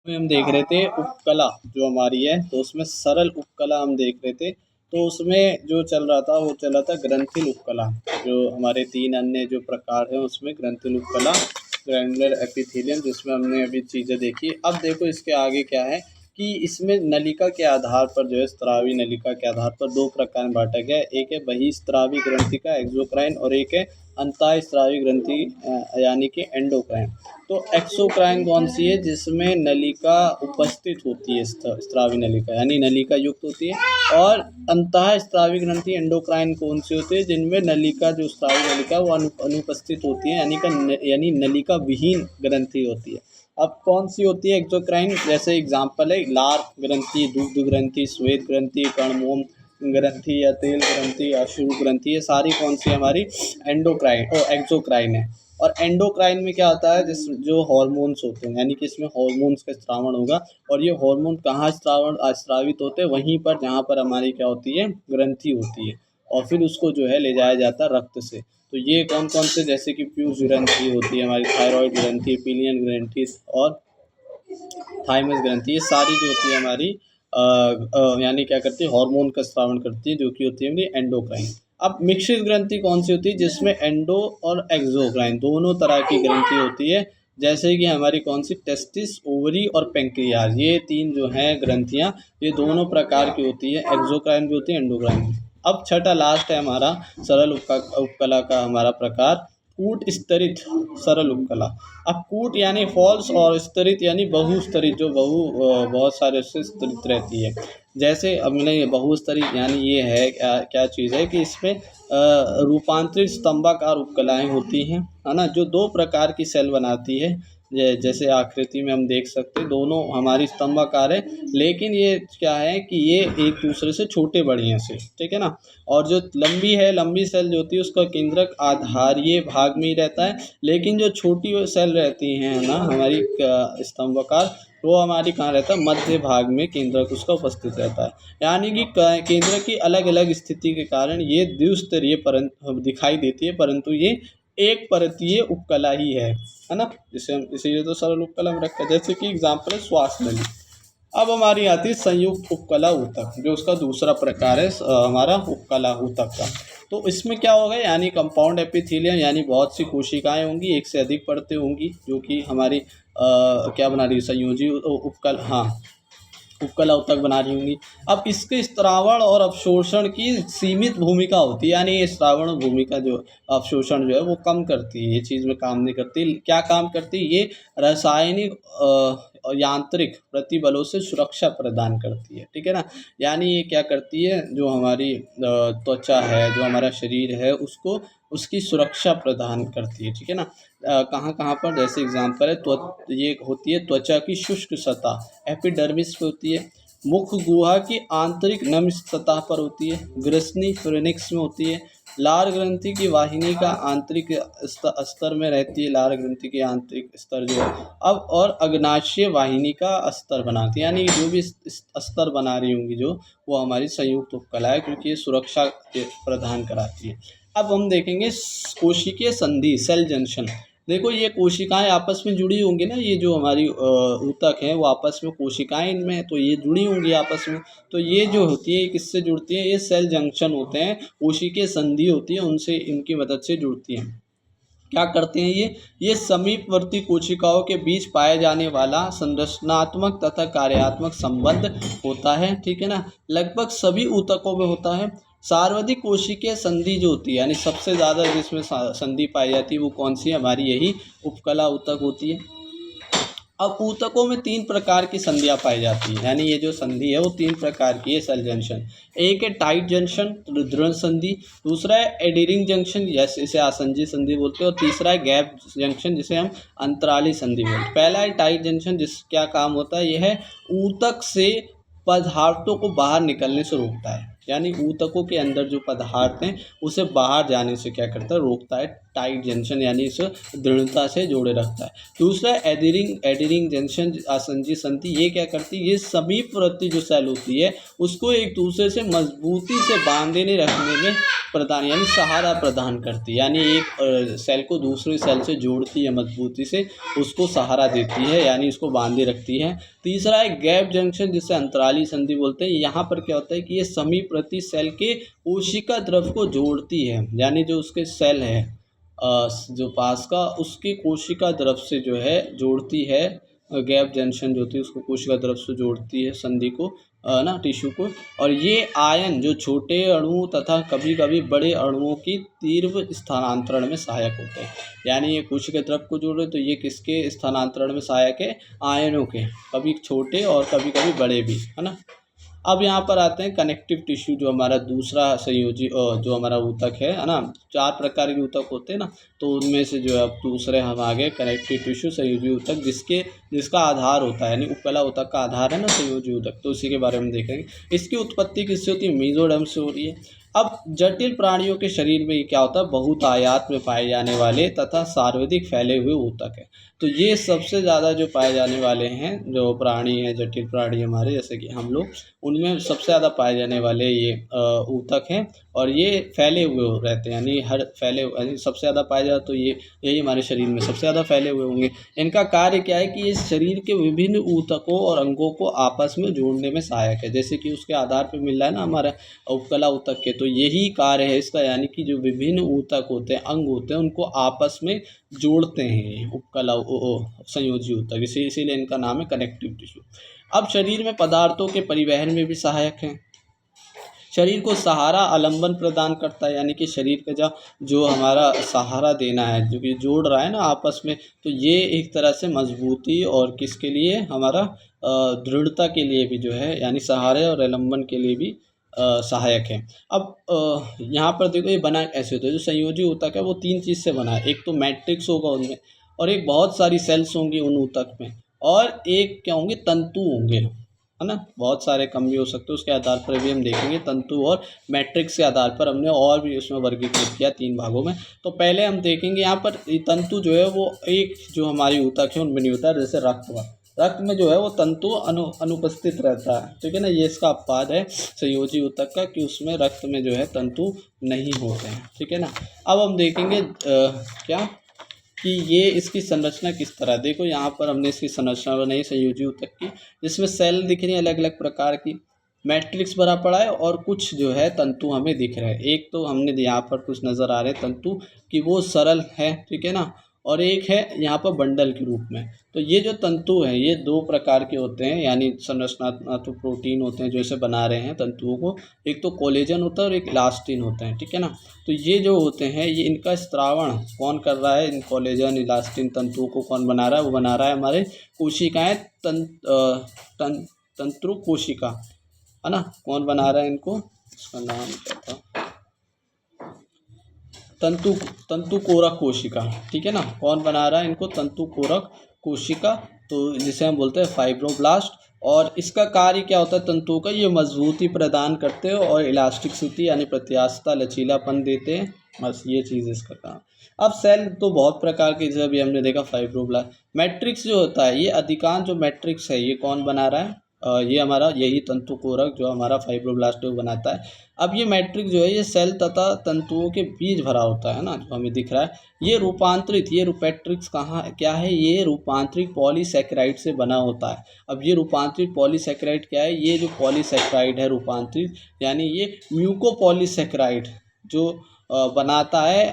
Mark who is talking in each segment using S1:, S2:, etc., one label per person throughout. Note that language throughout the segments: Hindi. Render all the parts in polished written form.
S1: में हम देख रहे थे उपकला जो हमारी है, तो उसमें सरल उपकला हम देख रहे थे। तो उसमें जो चल रहा था वो चल रहा था ग्रंथिल उपकला। जो हमारे 3 अन्य जो प्रकार हैं उसमें ग्रंथिल उपकला, ग्रैनुलर एपिथेलियम, जिसमें हमने अभी चीज़ें देखी। अब देखो इसके आगे क्या है कि इसमें नलिका के आधार पर जो है, स्रावी नलिका के आधार पर 2 प्रकार में बांटा गया है। एक है बहिस्रावी ग्रंथिका एक्सोक्राइन, और एक है अंतःस्रावी ग्रंथि यानी कि एंडोक्राइन। तो एक्सोक्राइन कौन सी है? जिसमें नलिका उपस्थित होती है, स्रावी नलिका यानी नलिका युक्त होती है। और अंतःस्रावी ग्रंथि एंडोक्राइन कौन सी होती है? जिनमें नलिका, जो स्रावी नलिका वो अनुपस्थित होती है, यानी नलिका विहीन ग्रंथि होती है। अब कौन सी होती है एक्सोक्राइन? जैसे एग्जाम्पल है लार ग्रंथि, दुग्ध ग्रंथि, श्वेत ग्रंथि, कर्णमोम ग्रंथि या तेल ग्रंथि, अश्रु ग्रंथि, ये सारी कौन सी हमारी एंडोक्राइन और एक्सोक्राइन है। और एंडोक्राइन में क्या होता है? जो हार्मोन्स होते हैं, यानी कि इसमें हार्मोन्स का स्रावण होगा। और ये हार्मोन कहाँ स्रावित होते हैं? वहीं पर जहाँ पर हमारी क्या होती है, ग्रंथि होती है। और फिर उसको जो है ले जाया जाता है रक्त से। तो ये कौन कौन से? जैसे कि पीयूष ग्रंथि होती है हमारी, थायराइड ग्रंथि, पिलियन ग्रंथि और थाइमस ग्रंथि, ये सारी जो होती है हमारी यानी क्या करती है, हार्मोन का स्रावण करती है, जो कि होती है हमारी एंडोक्राइन। अब मिश्रित ग्रंथि कौन सी होती है? जिसमें एंडो और एक्सोक्राइन दोनों तरह की ग्रंथि होती है। जैसे कि हमारी कौन सी, टेस्टिस, ओवरी और पेंक्रियाज, ये 3 जो हैं ग्रंथियाँ, ये दोनों प्रकार की होती है, एक्सोक्राइन भी होती है, एंडोक्राइन भी। अब छठा लास्ट है हमारा सरल उपकला का हमारा प्रकार, कूट स्तरित सरल उपकला। अब कूट यानी फॉल्स और स्तरित यानी बहुस्तरित, जो बहुत सारे से स्तरित रहती है। जैसे अब मैंने बहुस्तरित यानी ये है क्या चीज़ है कि इसमें रूपांतरित स्तंभाकार उपकलाएँ होती हैं, है ना, जो 2 प्रकार की सेल बनाती है। जैसे आकृति में हम देख सकते हैं, दोनों हमारी स्तंभाकार है, लेकिन ये क्या है कि ये एक दूसरे से छोटे बड़े हैं से, ठीक है ना। और जो लंबी सेल जो होती है उसका केंद्रक आधारीय भाग में ही रहता है, लेकिन जो छोटी सेल रहती हैं ना हमारी स्तंभाकार, वो हमारी कहाँ रहता है? मध्य भाग में केंद्रक उसका उपस्थित रहता है। यानी कि केंद्र की अलग अलग स्थिति के कारण ये द्विस्तरीय दिखाई देती है, परंतु ये एक परतीय उपकला ही है ना। जिसे हम इसीलिए तो सरल उपकला में रखा है। जैसे कि एग्जाम्पल है श्वास नली। अब हमारी आती है संयुक्त उपकला ऊतक, जो उसका दूसरा प्रकार है हमारा उपकला ऊतक का। तो इसमें क्या होगा, यानी कंपाउंड एपिथेलियम, यानी बहुत सी कोशिकाएं होंगी, एक से अधिक परतें होंगी, जो कि हमारी क्या बना रही है, संयोजी उपकला ऊतक बना रही होंगी। अब इसके स्रावण और अवशोषण की सीमित भूमिका होती है, यानी ये स्रावण भूमिका जो अवशोषण जो है वो कम करती है, ये चीज़ में काम नहीं करती। क्या काम करती है? ये रासायनिक और यांत्रिक प्रतिबलों से सुरक्षा प्रदान करती है, ठीक है ना। यानी ये क्या करती है, जो हमारी त्वचा है, जो हमारा शरीर है, उसको उसकी सुरक्षा प्रदान करती है, ठीक है ना। कहाँ कहाँ पर? जैसे एग्जांपल है ये होती है त्वचा की शुष्क सतह एपिडर्मिस पे होती है, मुख गुहा की आंतरिक नम सतह पर होती है, ग्रसनी फ्रेनिक्स में होती है, लार ग्रंथि की वाहिनी का आंतरिक स्तर में रहती है, लार ग्रंथि के आंतरिक स्तर जो है। अब और अग्नाशय वाहिनी का स्तर बनाती है, यानी जो भी स्तर बना रही होंगी जो, वो हमारी संयुक्त उपकला है, क्योंकि ये सुरक्षा प्रदान कराती है। अब हम देखेंगे कोशिकीय संधि, सेल जंक्शन। देखो ये कोशिकाएं आपस में जुड़ी होंगी ना, ये जो हमारी ऊतक है वो आपस में, कोशिकाएं इनमें है तो ये जुड़ी होंगी आपस में। तो ये जो होती है किससे जुड़ती है? ये सेल जंक्शन होते हैं, कोशिकीय संधि होती है, उनसे, इनकी मदद से जुड़ती हैं। क्या करते हैं ये समीपवर्ती कोशिकाओं के बीच पाए जाने वाला संरचनात्मक तथा कार्यात्मक संबंध होता है, ठीक है ना। लगभग सभी ऊतकों में होता है। सार्वधिक कोशिकीय संधि जो होती है, यानी सबसे ज़्यादा जिसमें संधि पाई जाती है वो कौन सी है? हमारी यही उपकला ऊतक होती है। अब ऊतकों में 3 प्रकार की संधियाँ पाई जाती हैं, यानी ये जो संधि है वो 3 प्रकार की है सेल जंक्शन। एक है टाइट जंक्शन, दृढ़ संधि, दूसरा है एडीरिंग जंक्शन, जैसे इसे आसंजी संधि बोलते हैं, और तीसरा है गैप जंक्शन, जिसे हम अंतराली संधि बोलते हैं। पहला है टाइट जंक्शन, जिस क्या काम होता है? यह है ऊतक से पदार्थों को बाहर निकलने से रोकता है, यानी ऊतकों के अंदर जो पदार्थ हैं उसे बाहर जाने से क्या करता है, रोकता है। टाइट जंक्शन यानी इसे दृढ़ता से जोड़े रखता है। दूसरा एडीरिंग जंक्शन आसंजी संधि, ये क्या करती है, ये समीपवर्ती जो सेल होती है उसको एक दूसरे से मजबूती से बांधे रखने में प्रदान यानी सहारा प्रदान करती है। यानी एक सेल को दूसरे सेल से जोड़ती है मजबूती से, उसको सहारा देती है यानी इसको बांधे रखती है। तीसरा है गैप जंक्शन जिसे अंतराली संधि बोलते हैं। यहाँ पर क्या होता है कि ये समीपवर्ती सेल के कोशिका द्रव को जोड़ती है, यानी जो उसके सेल है जो पास का उसकी कोशिका द्रव से जो है जोड़ती है। गैप जंक्शन जो होती है उसको कोशिका द्रव से जोड़ती है संधि को ना टिश्यू को। और ये आयन जो छोटे अणु तथा कभी कभी बड़े अणुओं की तीव्र स्थानांतरण में सहायक होते हैं। यानी ये कोशिका द्रव को जोड़ रहे तो ये किसके स्थानांतरण में सहायक है, आयनों के, कभी छोटे और कभी कभी बड़े भी, है ना। अब यहाँ पर आते हैं कनेक्टिव टिश्यू, जो हमारा दूसरा संयोजी जो हमारा ऊतक है ना। 4 प्रकार के ऊतक होते हैं ना, तो उनमें से जो है अब दूसरे हम आगे कनेक्टिव टिश्यू संयोजी ऊतक, जिसका आधार होता है, यानी उपकला ऊतक का आधार है ना संयोजी ऊतक, तो उसी के बारे में देखेंगे। इसकी उत्पत्ति किससे होती है, मेसोडर्म से हो रही है। अब जटिल प्राणियों के शरीर में क्या होता है, बहुत आयात में पाए जाने वाले तथा सर्वाधिक फैले हुए ऊतक है। तो ये सबसे ज़्यादा जो पाए जाने वाले हैं जो प्राणी हैं, जटिल प्राणी हमारे जैसे कि हम लोग, उनमें सबसे ज़्यादा पाए जाने वाले ये ऊतक हैं। और ये फैले हुए रहते हैं, यानी यानी सबसे ज़्यादा पाए जाए तो यही हमारे शरीर में सबसे ज़्यादा फैले हुए होंगे। इनका कार्य क्या है कि ये शरीर के विभिन्न ऊतकों और अंगों को आपस में जोड़ने में सहायक है। जैसे कि उसके आधार पर मिल रहा है ना हमारा उपकला ऊतक के, तो यही कार्य है इसका, यानी कि जो विभिन्न ऊतक होते हैं, अंग होते हैं, उनको आपस में जोड़ते हैं उपकला संयोजी ऊतक, इसीलिए इनका नाम है कनेक्टिव टिश्यू। अब शरीर में पदार्थों के परिवहन में भी सहायक हैं। शरीर को सहारा आलंबन प्रदान करता है, यानी कि शरीर का जो हमारा सहारा देना है, जो कि जोड़ रहा है ना आपस में, तो ये एक तरह से मजबूती और किसके लिए, हमारा दृढ़ता के लिए भी जो है, यानी सहारे और आलंबन के लिए भी सहायक है। अब यहाँ पर देखो ये बना ऐसे होता है, जो संयोजी ऊतक है वो 3 चीज़ से बना है। एक तो मैट्रिक्स होगा उनमें, और एक बहुत सारी सेल्स होंगी उन ऊतक में, और एक क्या होंगे, तंतु होंगे, है ना। बहुत सारे कम भी हो सकते हैं, उसके आधार पर भी हम देखेंगे। तंतु और मैट्रिक्स के आधार पर हमने और भी उसमें वर्गीकृत किया 3 भागों में। तो पहले हम देखेंगे यहाँ पर तंतु जो है वो एक जो हमारी ऊतक है उनमें नहीं होता है, जैसे रक्त में जो है वो तंतु अनुपस्थित रहता है, ठीक है ना। ये इसका अपवाद है संयोजी ऊतक का, कि उसमें रक्त में जो है तंतु नहीं होते हैं, ठीक है ना। अब हम देखेंगे क्या कि ये इसकी संरचना किस तरह। देखो यहाँ पर हमने इसकी संरचना बनाई संयोजी ऊतक की, जिसमें सेल दिख रही है अलग अलग प्रकार की, मैट्रिक्स भरा पड़ा है, और कुछ जो है तंतु हमें दिख रहे हैं। एक तो हमने यहाँ पर कुछ नज़र आ रहे हैं तंतु कि वो सरल है, ठीक है ना, और एक है यहाँ पर बंडल के रूप में। तो ये जो तंतु हैं ये 2 प्रकार के होते हैं, यानी संरचनात्मक प्रोटीन होते हैं जो इसे बना रहे हैं तंतुओं को। एक तो कोलेजन होता है और एक इलास्टिन होता है, ठीक है ना। तो ये जो होते हैं ये इनका स्त्रावण कौन कर रहा है, इन कोलेजन इलास्टिन तंतुओं को कौन बना रहा है, वो बना रहा है हमारे कोशिकाएँ, तंत्रु कोशिका, है ना। कौन बना रहा है इनको, इसका नाम क्या था, तंतु कोरक कोशिका, ठीक है ना। कौन बना रहा है इनको, तंतु कोरक कोशिका, तो जिसे हम बोलते हैं फाइब्रोब्लास्ट। और इसका कार्य क्या होता है तंतुओं का, ये मजबूती प्रदान करते हैं और इलास्टिसिटी यानी प्रत्यास्थता, लचीलापन देते हैं, बस ये चीज़ इसका काम। अब सेल तो बहुत प्रकार के, जैसे अभी हमने देखा फाइब्रोब्लास्ट। मैट्रिक्स जो होता है, ये अधिकांश जो मैट्रिक्स है ये कौन बना रहा है, ये हमारा यही तंतु कोरक जो हमारा फाइब्रोब्लास्ट बनाता है। अब ये मैट्रिक्स जो है ये सेल तथा तंतुओं के बीच भरा होता है ना, जो हमें दिख रहा है। ये मैट्रिक्स कहाँ क्या है, ये रूपांतरित पॉलीसैकेराइड से बना होता है। अब ये रूपांतरित पॉलीसैकेराइड क्या है, ये जो पॉलीसैकेराइड है रूपांतरित, यानी ये म्यूकोपॉलीसैकेराइड जो बनाता है,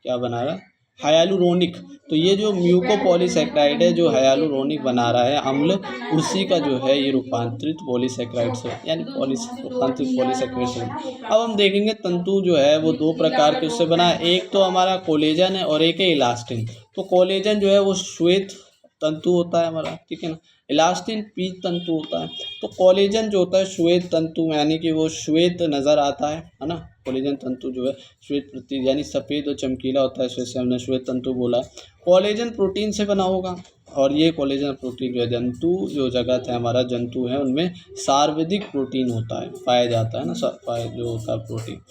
S1: क्या बना रहा है, हाइलुरोनिक। तो ये जो म्यूकोपॉलीसैकेराइड है जो हाइलुरोनिक बना रहा है अम्ल, उसी का जो है ये रूपांतरित पॉलीसैकेराइड से, यानी रूपांतरित पॉलीसैकेराइड से। अब हम देखेंगे तंतु जो है वो 2 प्रकार के उससे बना है, एक तो हमारा कोलेजन है और एक है इलास्टिन। तो कोलेजन जो है वो श्वेत तंतु होता है हमारा, ठीक है ना। इलास्टिन पीत तंतु होता है। तो कोलेजन जो होता है श्वेत तंतु, यानी कि वो श्वेत नज़र आता है ना। कोलेजन तंतु जो है श्वेत यानी सफ़ेद और चमकीला होता है, इससे हमने श्वेत तंतु बोला है। कोलेजन प्रोटीन से बना होगा, और ये कोलेजन प्रोटीन जो है जंतु जो जगत है हमारा जंतु है उनमें सर्वाधिक प्रोटीन होता है, पाया जाता है ना, जो होता है प्रोटीन।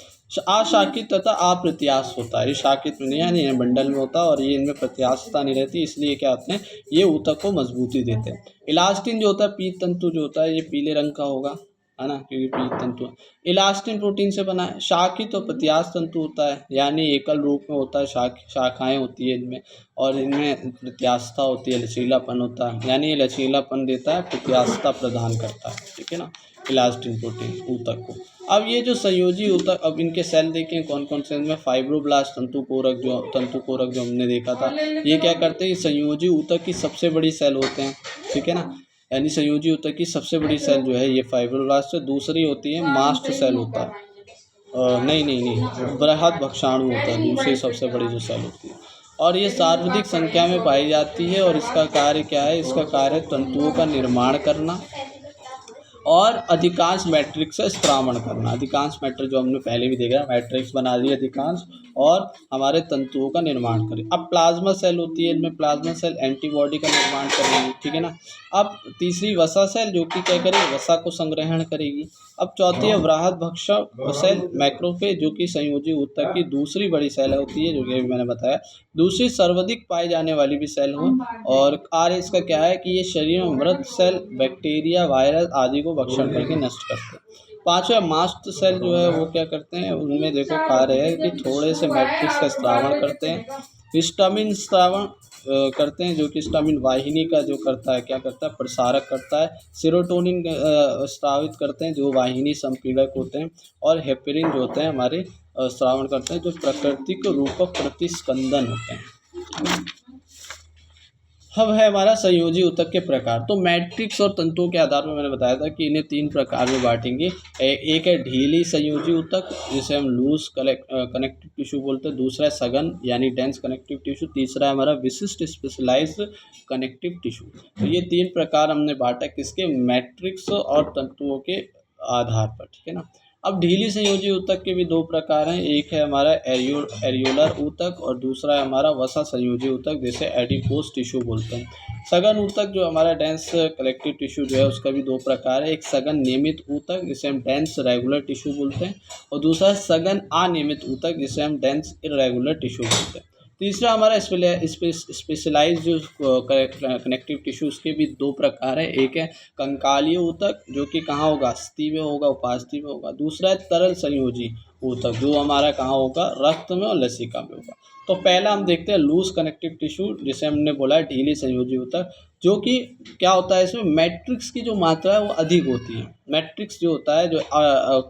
S1: अशाकित तथा अप्रत्यास्थ होता है, ये शाकित नहीं यानी ये बंडल में होता है और ये इनमें प्रत्यास्थता नहीं रहती, इसलिए क्या होते हैं ये ऊतक को मजबूती देते हैं। इलास्टिन जो होता है पीत तंतु जो होता है ये पीले रंग का होगा, है ना, क्योंकि पीत तंतु इलास्टिन प्रोटीन से बना है। शाखित और प्रत्यास्थ तंतु होता है, यानी एकल रूप में होता है, शाखाएं होती है इनमें और इनमें प्रत्यास्थता होती है, लचीलापन होता है, यानी ये लचीलापन देता है, प्रत्यास्थता प्रदान करता है, ठीक है ना, इलास्टिन प्रोटीन ऊतक को। अब ये जो संयोजी ऊतक, अब इनके सेल देखें कौन कौन से, इनमें फाइब्रोब्लास्ट तंतुकोरक जो हमने देखा था, ये क्या करते हैं, संयोजी ऊतक की सबसे बड़ी सेल होते हैं, ठीक है ना, यानी संयोजी ऊतक की सबसे बड़ी सेल जो है ये फाइब्रोब्लास्ट है। दूसरी होती है मास्ट सेल होता है, नहीं बृहद भक्षाणु होता है, दूसरी सबसे बड़ी जो सेल होती है, और ये सर्वाधिक संख्या में पाई जाती है। और इसका कार्य क्या है, इसका कार्य तंतुओं का निर्माण करना और अधिकांश मैट्रिक्स से स्त्रावण करना। अधिकांश मैट्रिक्स जो हमने पहले भी देखा मैट्रिक्स बना ली अधिकांश, और हमारे तंतुओं का निर्माण करें। अब प्लाज्मा सेल होती है, इनमें प्लाज्मा सेल एंटीबॉडी का निर्माण करेगी, ठीक है ना। अब तीसरी वसा सेल जो कि क्या करेगी, वसा को संग्रहण करेगी। अब चौथी है बृहद भक्षक सेल मैक्रोफेज जो कि संयोजी ऊतक की दूसरी बड़ी सेल होती है, जो कि मैंने बताया दूसरी सर्वाधिक पाई जाने वाली भी सेल हो। और कार्य इसका क्या है कि ये शरीर में मृत सेल बैक्टीरिया वायरस आदि को भक्षण करके नष्ट करते हैं। पांचवा मास्ट सेल जो है वो क्या करते हैं, उनमें देखो कार्य है कि थोड़े से मैट्रिक्स का स्त्रावण करते हैं, हिस्टामिन स्त्रावण करते हैं, जो कि हिस्टामिन वाहिनी का जो करता है क्या करता है, प्रसारक करता है। सेरोटोनिन स्रावित करते हैं जो वाहिनी संपीड़क होते हैं, और हेपेरिन जो होते हैं हमारे स्रावण करते हैं जो प्राकृतिक रूपक प्रतिस्कंदन होते हैं। अब है हमारा संयोजी ऊतक के प्रकार। तो मैट्रिक्स और तंतुओं के आधार पर मैंने बताया था कि इन्हें 3 प्रकार में बांटेंगे। एक है ढीली संयोजी ऊतक जिसे हम लूज कनेक्टिव टिश्यू बोलते हैं, दूसरा है सघन यानी डेंस कनेक्टिव टिश्यू, तीसरा है हमारा विशिष्ट स्पेशलाइज्ड कनेक्टिव टिश्यू। तो ये 3 प्रकार हमने बांटा किसके, मैट्रिक्स और तंतुओं के आधार पर, ठीक है ना। अब ढीली संयोजी ऊतक के भी 2 प्रकार हैं, एक है हमारा एरियोलर ऊतक और दूसरा है हमारा वसा संयोजी ऊतक जिसे एडिपोज टिश्यू बोलते हैं। सघन ऊतक जो हमारा डेंस कलेक्टिव टिश्यू जो है उसका भी 2 प्रकार है, एक सघन नियमित ऊतक जिसे हम डेंस रेगुलर टिश्यू बोलते हैं और दूसरा है सघन अनियमित ऊतक जिसे हम डेंस इरेगुलर टिश्यू बोलते हैं। तीसरा हमारा स्पेशलाइज जो कनेक्टिव टिश्यू उसके भी 2 प्रकार है, एक है कंकालीय ऊतक जो कि कहाँ होगा, अस्थि में होगा, उपास्थि में होगा। दूसरा है तरल संयोजी ऊतक जो हमारा कहाँ होगा, रक्त में और लसिका में होगा। तो पहला हम देखते हैं लूज कनेक्टिव टिश्यू जिसे हमने बोला है ढीली संयोजी ऊतक, जो कि क्या होता है इसमें मैट्रिक्स की जो मात्रा है वो अधिक होती है। मैट्रिक्स जो होता है जो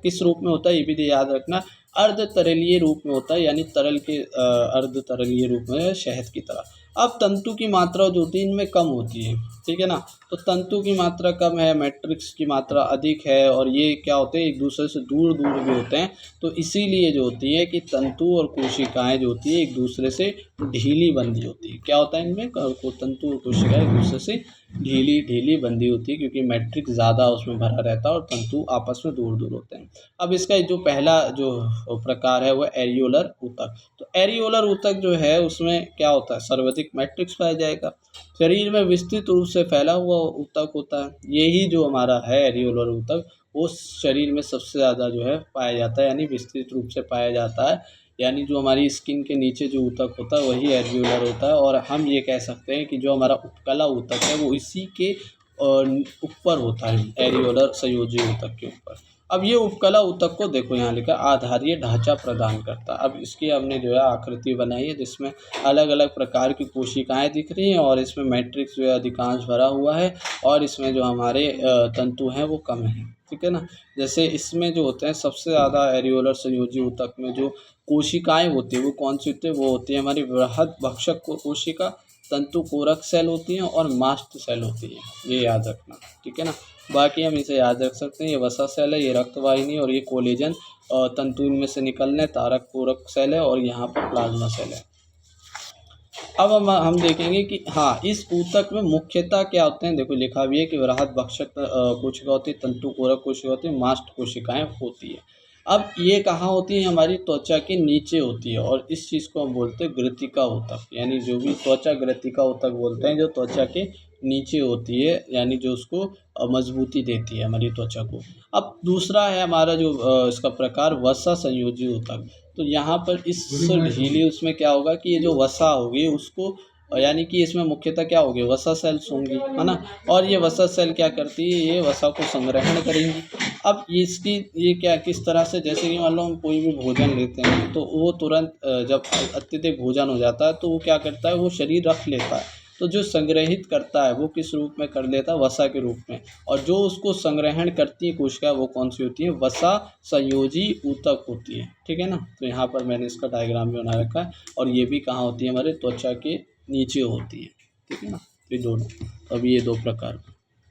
S1: किस रूप में होता है ये भी याद रखना, अर्ध तरलीय रूप में होता है, यानी तरल के अर्ध तरलीय रूप में, शहद की तरह। अब तंतु की मात्रा जो होती है इनमें कम होती है, ठीक है ना। तो तंतु की मात्रा कम है, मैट्रिक्स की मात्रा अधिक है, और ये क्या होते हैं एक दूसरे से दूर दूर भी होते हैं। तो इसीलिए जो होती है कि तंतु और कोशिकाएं जो होती है एक दूसरे से ढीली बंधी होती है। क्या होता है इनमें, तंतु और कोशिकाएं एक दूसरे से ढीली बंधी होती है क्योंकि मैट्रिक्स ज़्यादा उसमें भरा रहता है और तंतु आपस में दूर दूर होते हैं। अब इसका जो पहला जो प्रकार है वो एरियोलर ऊतक। तो एरियोलर ऊतक जो है उसमें क्या होता है, सर्वाधिक मैट्रिक्स पाया जाएगा, शरीर में विस्तृत रूप से फैला हुआ ऊतक होता है। यही जो हमारा है एरियोलर ऊतक वो शरीर में सबसे ज़्यादा जो है पाया जाता है, यानी विस्तृत रूप से पाया जाता है, यानी जो हमारी स्किन के नीचे जो ऊतक होता है वही एरियोलर होता है। और हम ये कह सकते हैं कि जो हमारा उपकला ऊतक है वो इसी के ऊपर होता है, एरियोलर संयोजी ऊतक के ऊपर। अब ये उपकला ऊतक को देखो यहाँ लिखा आधारीय ढांचा प्रदान करता है। अब इसकी हमने जो है आकृति बनाई है जिसमें अलग अलग प्रकार की कोशिकाएं दिख रही हैं और इसमें मैट्रिक्स जो है अधिकांश भरा हुआ है और इसमें जो हमारे तंतु हैं वो कम हैं, ठीक है ना। जैसे इसमें जो होते हैं सबसे ज़्यादा एरियोलर संयोजी ऊतक में जो कोशिकाएं होती है वो कौन सी होती है, वो होती है हमारी बृहद भक्षक कोशिका, तंतु कोरक सेल होती हैं और मास्ट सेल होती है, ये याद रखना, ठीक है ना। बाकी हम इसे याद रख सकते हैं, ये वसा सेल है, ये रक्तवाहिनी और ये कोलेजन तंतु इनमें से निकलने तारक कोरक सेल है और यहाँ पर प्लाज्मा सेल है। अब हम देखेंगे कि हाँ इस ऊतक में मुख्यतः क्या होते हैं, देखो लिखा भी है कि बृहद भक्षक कोशिका होती है, तंतु कोरक कोशिका होती है, मास्ट कोशिकाएं होती है। अब ये कहाँ होती है, हमारी त्वचा के नीचे होती है, और इस चीज़ को हम बोलते हैं ग्रथिका ऊतक, यानी जो भी त्वचा ग्रथिका ऊतक बोलते हैं, जो त्वचा के नीचे होती है, यानी जो उसको मजबूती देती है हमारी त्वचा को। अब दूसरा है हमारा जो इसका प्रकार वसा संयोजी ऊतक। तो यहाँ पर इस ढीली उसमें क्या होगा कि ये जो वसा होगी उसको यानी कि इसमें मुख्यतः क्या होगी, वसा सेल्स होंगी, है ना। और ये वसा सेल क्या करती है, ये वसा को संग्रहण करेंगी। अब ये इसकी ये क्या किस तरह से, जैसे कि मान लो हम कोई भी भोजन लेते हैं तो वो तुरंत जब अत्यधिक भोजन हो जाता है तो वो क्या करता है, वो शरीर रख लेता है। तो जो संग्रहित करता है वो किस रूप में कर लेता है, वसा के रूप में। और जो उसको संग्रहण करती है कोशिका वो कौन सी होती है, वसा संयोजी ऊतक होती है। ठीक है ना। तो यहाँ पर मैंने इसका डायग्राम भी बना रखा है, और ये भी कहाँ होती है, हमारे त्वचा के नीचे होती है। ठीक है ना। ये दोनों, अब ये दो प्रकार।